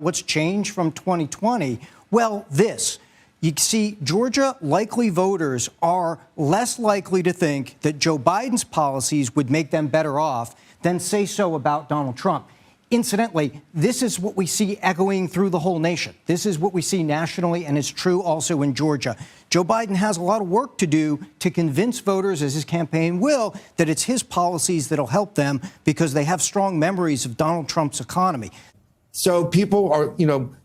what's changed from 2020? Well, this. You see, Georgia likely voters are less likely to think that Joe Biden's policies would make them better off than say so about Donald Trump. Incidentally, this is what we see echoing through the whole nation. This is what we see nationally, and it's true also in Georgia. Joe Biden has a lot of work to do to convince voters, as his campaign will, that it's his policies that'll help them because they have strong memories of Donald Trump's economy. So people are,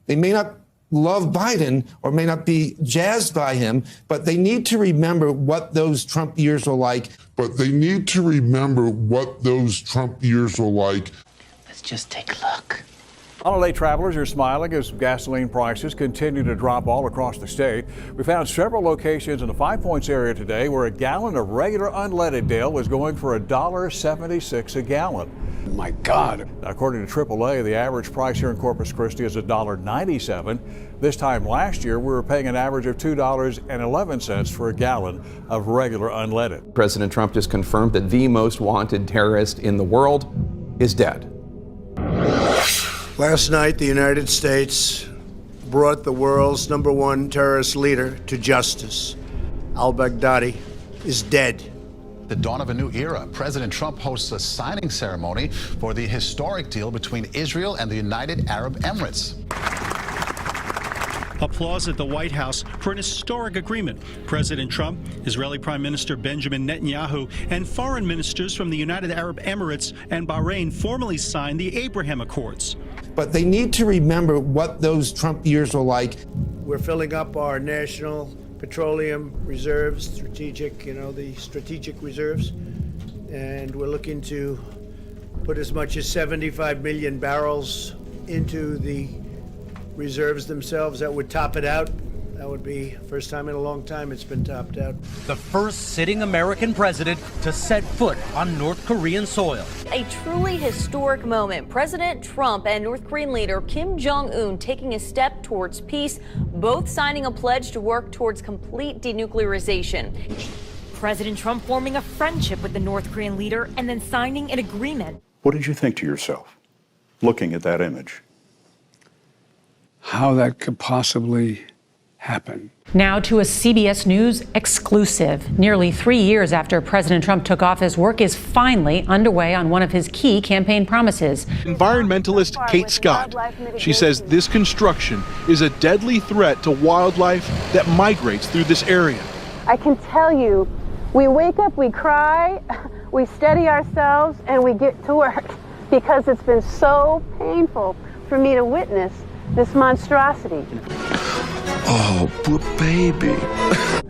they may not love Biden or may not be jazzed by him, but they need to remember what those Trump years were like. Let's just take a look. Holiday travelers are smiling as gasoline prices continue to drop all across the state. We found several locations in the Five Points area today where a gallon of regular unleaded, Dale, was going for $1.76 a gallon. My God. Now, according to AAA, the average price here in Corpus Christi is $1.97. This time last year, we were paying an average of $2.11 for a gallon of regular unleaded. President Trump just confirmed that the most wanted terrorist in the world is dead. Last night, the United States brought the world's #1 terrorist leader to justice. Al-Baghdadi is dead. The dawn of a new era. President Trump hosts a signing ceremony for the historic deal between Israel and the United Arab Emirates. Applause at the White House for an historic agreement. President Trump, Israeli Prime Minister Benjamin Netanyahu, and foreign ministers from the United Arab Emirates and Bahrain formally signed the Abraham Accords. But they need to remember what those Trump years were like. We're filling up our national petroleum reserves, the strategic reserves, and we're looking to put as much as 75 million barrels into the reserves themselves. That would top it out. That would be first time in a long time it's been topped out. The first sitting American president to set foot on North Korean soil. A truly historic moment. President Trump and North Korean leader Kim Jong-un taking a step towards peace, both signing a pledge to work towards complete denuclearization. President Trump forming a friendship with the North Korean leader and then signing an agreement. What did you think to yourself, looking at that image? How that could possibly happen. Now to a CBS News exclusive. Nearly 3 years after President Trump took office, work is finally underway on one of his key campaign promises. Environmentalist Kate Scott. She says this construction is a deadly threat to wildlife that migrates through this area. I can tell you, we wake up, we cry, we steady ourselves, and we get to work because it's been so painful for me to witness this monstrosity. Oh, poor baby.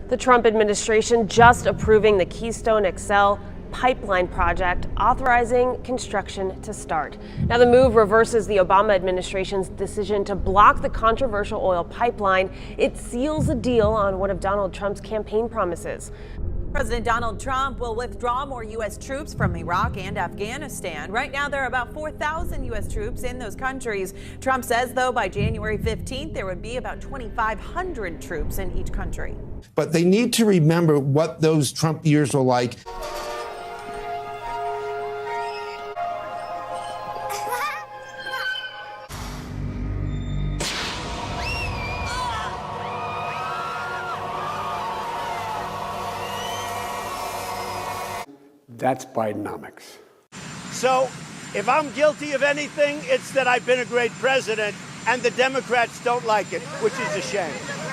The Trump administration just approving the Keystone XL pipeline project, authorizing construction to start. Now, the move reverses the Obama administration's decision to block the controversial oil pipeline. It seals a deal on one of Donald Trump's campaign promises. President Donald Trump will withdraw more U.S. troops from Iraq and Afghanistan. Right now, there are about 4,000 U.S. troops in those countries. Trump says, though, by January 15th, there would be about 2,500 troops in each country. But they need to remember what those Trump years were like. That's Bidenomics. So, if I'm guilty of anything, it's that I've been a great president, and the Democrats don't like it, which is a shame.